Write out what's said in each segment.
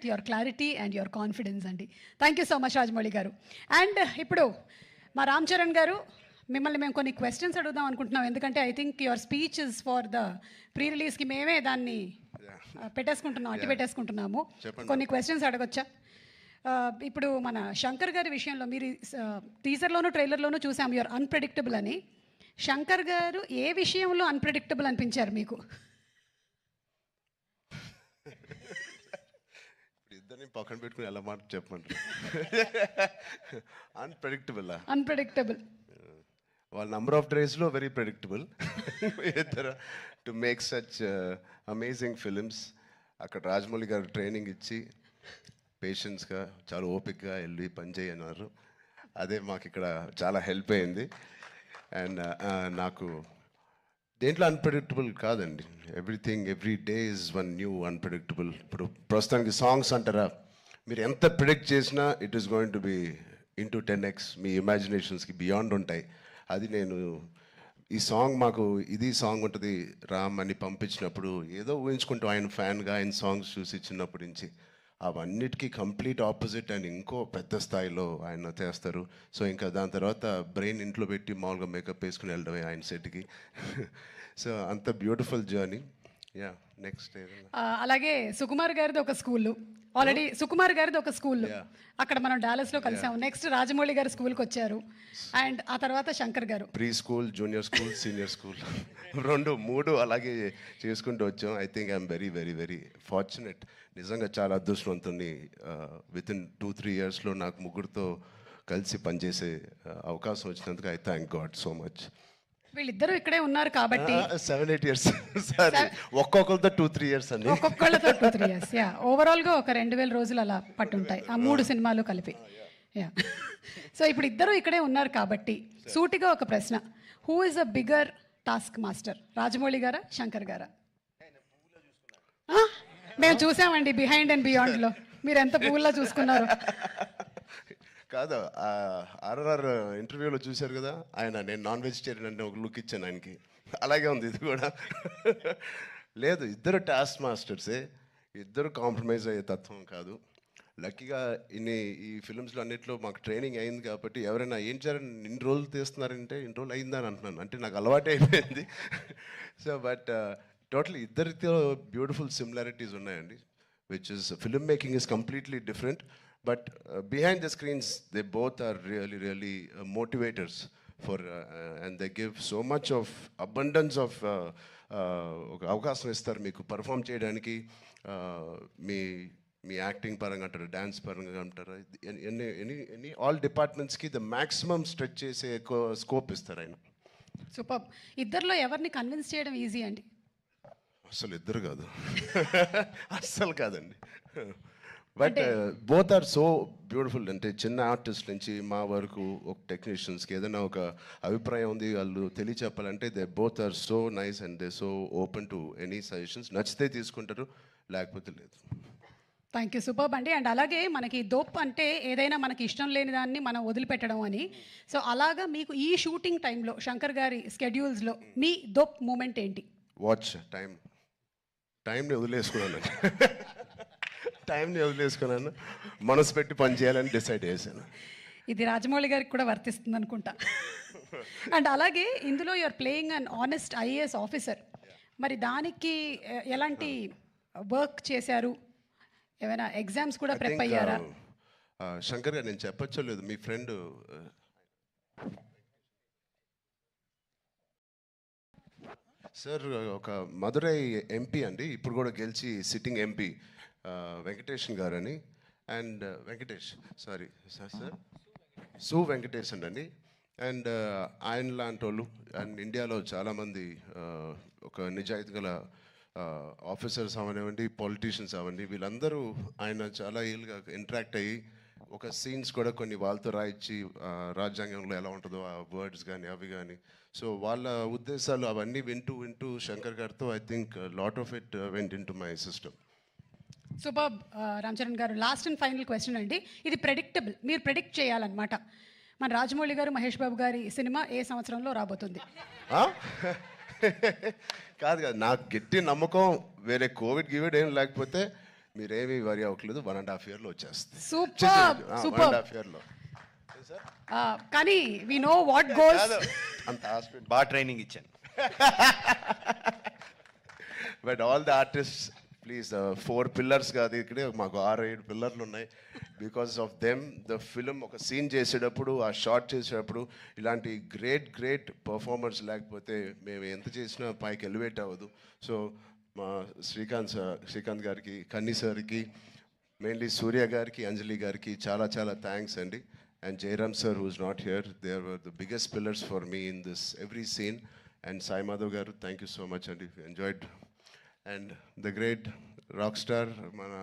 Strength, your clarity and your confidence అండి. Thank you so much Rajamouli garu. And ఇప్పుడు మా రామ్ చరణ్ గారు, మిమ్మల్ని మేము కొన్ని క్వశ్చన్స్ అడుగుదాం అనుకుంటున్నాం. ఎందుకంటే I think your speech is for the pre రిలీజ్కి మేమే దాన్ని పెట్టేసుకుంటున్నాం, అట్టి పెట్టేసుకుంటున్నాము. కొన్ని క్వశ్చన్స్ అడగొచ్చా? ఇప్పుడు మన శంకర్ గారి విషయంలో మీరు టీజర్లోనూ ట్రైలర్లోనూ చూసాం యువర్ అన్ప్రెడిక్టబుల్ అని. శంకర్ గారు ఏ విషయంలో అన్ప్రెడిక్టబుల్ అనిపించారు మీకు? ఇద్దరిని పక్కన పెట్టుకుని ఎలా మాట చెప్పండి. అన్ప్రెడిక్టబుల్ వాళ్ళ నంబర్ ఆఫ్ డేస్లో వెరీ ప్రెడిక్టబుల్. ఇద్దరు to make such amazing films. అక్కడ రాజమౌళి గారు ట్రైనింగ్ ఇచ్చి పేషెన్స్గా చాలా ఓపిక్గా వెళ్ళి పని చేయన్నారు. అదే మాకు ఇక్కడ చాలా హెల్ప్ అయింది. అండ్ నాకు దేంట్లో అన్ప్రెడిక్టబుల్ కాదండి. Everything every day is one new unpredictable. ఇప్పుడు ప్రస్తుతానికి సాంగ్స్ అంటారా, మీరు ఎంత ప్రిడిక్ట్ చేసినా it is going to be into 10x. మీ ఇమాజినేషన్స్కి బియాండ్ ఉంటాయి. అది నేను ఈ సాంగ్ మాకు ఇది సాంగ్ ఉంటుంది రామ్ అని పంపించినప్పుడు ఏదో ఊహించుకుంటూ ఆయన ఫ్యాన్గా ఆయన సాంగ్స్ చూసి చిన్నప్పటి నుంచి అవన్నిటికీ కంప్లీట్ ఆపోజిట్ అండ్ ఇంకో పెద్ద స్థాయిలో ఆయన చేస్తారు. సో ఇంకా దాని తర్వాత బ్రెయిన్ ఇంట్లో పెట్టి మామూలుగా మేకప్ వేసుకుని వెళ్ళడమే ఆయన సెట్కి. సో అంత బ్యూటిఫుల్ జర్నీ. యా నెక్స్ట్ అలాగే సుకుమార్ గారిది ఒక స్కూల్, ఆల్రెడీ సుకుమార్ గారిది ఒక స్కూల్, అక్కడ మనం డాలస్లో కలిసాము. నెక్స్ట్ రాజమౌళి గారు స్కూల్కి వచ్చారు. అండ్ ఆ తర్వాత శంకర్ గారు pre school, junior school, senior school 2, 3 అలాగే చేసుకుంటూ వచ్చాం. I think I'm very very very fortunate. నిజంగా చాలా అదృష్టవంతుని. వితిన్ 2-3 ఇయర్స్లో నాకు ముగ్గురితో కలిసి పనిచేసే అవకాశం వచ్చినందుకు I thank God so much. వీళ్ళిద్దరూ ఇక్కడే ఉన్నారు కాబట్టి 7-8 ఇయర్స్ సారీ, ఒక్కొక్కరితో 2-3 ఇయర్స్ అండి. ఒక్కొక్కళ్ళతో 2-3 ఇయర్స్. యా, ఓవరాల్గా ఒక 2000 రోజులు అలా పట్టుంటాయి ఆ 3 సినిమాలు కలిపి. యా, సో ఇప్పుడు ఇద్దరు ఇక్కడే ఉన్నారు కాబట్టి సూటిగా ఒక ప్రశ్న, who is a bigger task master, Rajamouli గారా శంకర్ గారా? మేము చూసామండి బిహైండ్ అండ్ బియాండ్లో మీరు ఎంత పువ్వులా చూసుకున్నారు. కాదు, ఆర్ఆర్ ఇంటర్వ్యూలో చూశారు కదా ఆయన, నేను నాన్ వెజిటేరియన్ అంటే ఒక లుక్ ఇచ్చాను ఆయనకి. అలాగే ఉంది ఇది కూడా. లేదు, ఇద్దరు టాస్క్ మాస్టర్సే, ఇద్దరు కాంప్రమైజ్ అయ్యే తత్వం కాదు. లక్కీగా ఈ ఫిల్మ్స్లో అన్నింటిలో మాకు ట్రైనింగ్ అయింది కాబట్టి ఎవరైనా ఏం చేయాలని ఇన్ని రోజులు తీస్తున్నారంటే ఇన్ని రోజులు అయిందని అంటున్నాను, అంటే నాకు అలవాటు అయిపోయింది. సో బట్ టోటలీ ఇద్దరితో బ్యూటిఫుల్ సిమిలారిటీస్ ఉన్నాయండి. Which is film making is completely different. But behind the screens, they both are really, really motivators for, and they give so much of abundance of అవకాశం ఇస్తారు మీకు perform చేయడానికి. మీ acting పరంగా అంటారు, dance పరంగా అంటారు, any all డిపార్ట్మెంట్స్కి the maximum stretch చేసే స్కోప్ ఇస్తారు ఆయన. సూపర్. ఇద్దరిలో ఎవరిని కన్విన్స్ చేయడం ఈజీ అండి? అసలు ఇద్దరు కాదు, అస్సలు కాదండి. But both are so beautiful. అంటే చిన్న ఆర్టిస్ట్ నుంచి మా వరకు ఒక టెక్నీషియన్స్కి ఏదైనా ఒక అభిప్రాయం ఉంది వాళ్ళు తెలియచెప్పాలంటే they both are so nice and they so open to any suggestions. నచ్చితే తీసుకుంటారు, లేకపోతే లేదు. థ్యాంక్ యూ, సూపర్ అండి. అండ్ అలాగే మనకి దోప్ అంటే ఏదైనా మనకి ఇష్టం లేని దాన్ని మనం వదిలిపెట్టడం అని. సో అలాగా మీకు ఈ షూటింగ్ టైంలో శంకర్ గారి స్కెడ్యూల్స్లో మీ దోప్ మూమెంట్ ఏంటి? వాచ్ టైంని వదిలేసుకున్నాను. టైంని వదిలేసుకున్నాను, మనసు పెట్టి పని చేయాలని డిసైడ్ చేశాను. ఇది రాజమౌళి గారికి కూడా వర్తిస్తుంది అనుకుంటా. అండ్ అలాగే ఇందులో you're playing an honest IAS officer. మరి దానికి ఎలాంటి వర్క్ చేశారు? ఏమైనా ఎగ్జామ్స్ కూడా ప్రిపేర్ అయ్యారా? శంకర్ గారు, నేను చెప్పచ్చో లేదు, మీ ఫ్రెండ్ సార్ ఒక మదురై ఎంపీ అండి, ఇప్పుడు కూడా గెలిచి సిట్టింగ్ ఎంపీ వెంకటేషన్ గారు అని. అండ్ సార్ సు వెంకటేష్ అండి. అండ్ ఆయన లాంటి వాళ్ళు అండ్ ఇండియాలో చాలామంది ఒక నిజాయితీ గల ఆఫీసర్స్ అవనివ్వండి, పొలిటీషియన్స్ అవ్వండి, వీళ్ళందరూ ఆయన చాలా ఏళ్ళుగా ఇంటరాక్ట్ అయ్యి ఒక సీన్స్ కూడా కొన్ని వాళ్ళతో రాయించి రాజ్యాంగంలో ఎలా ఉంటుందో ఆ వర్డ్స్ కానీ అవి కానీ. సో వాళ్ళ ఉద్దేశాలు అవన్నీ వింటూ శంకర్ గారితో I think lot of it went in to my system. Super. Ram Charan గారు, లాస్ట్ అండ్ ఫైనల్ క్వశ్చన్ అండి. ఇది ప్రెడిక్టబుల్, మీరు ప్రెడిక్ట్ చేయాలన్నమాట. మన రాజమౌళి గారు, మహేష్ బాబు గారి సినిమా ఏ సంవత్సరంలో రాబోతుంది? కాదు, నాకు గట్టి నమ్మకం, వేరే కోవిడ్ ఏం లేకపోతే మీరేమీ వరి అవ్వట్లేదు, 1.5 yearలో వచ్చేస్తుంది. సూపర్ 1.5 yearలో. కానీ వి నో వాట్ గోస్. అంత హాస్పిటల్ బాగా ట్రైనింగ్ ఇచ్చాను. But all the artist please 4 pillars కాదు, ఇక్కడే మాకు 6-7 పిల్లర్లు ఉన్నాయి. Because of them the film ఒక సీన్ చేసేటప్పుడు, ఆ షార్ట్ చేసేటప్పుడు ఇలాంటి గ్రేట్ పర్ఫార్మర్స్ లేకపోతే మేము ఎంత చేసినా పైకి ఎలివేట్ అవ్వదు. సో మా శ్రీకాంత్ గారికి, కన్నీ సార్కి, మెయిన్లీ సూర్య గారికి, అంజలి గారికి చాలా థ్యాంక్స్ అండి. And Jairam sir, who's not here, they were the biggest pillars for me in this every scene. And Sai Madhav garu, thank you so much, and enjoyed. And the great rock star, mana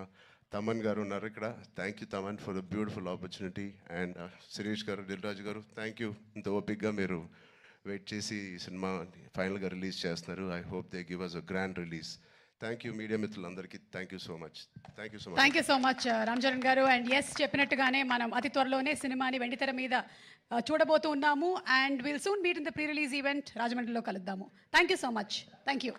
Taman garu unnaru ikkada. Thank you Taman for the beautiful opportunity. And Suresh garu, Dilraj garu, thank you. Inta opigga meeru wait chesi cinema final ga release chestunaru. I hope they give us a grand release. Thank you media మిత్రులందరికీ. Thank you so much. Thank you so much Ram Charan garu. And yes, చెప్పినట్టుగానే మనం అతి త్వరలోనే సినిమాని వెండితెర మీద చూడబోతూ ఉన్నాము. And will soon meet in the pre release event రాజమండ్రిలో కలుద్దాము. Thank you so much. Thank you.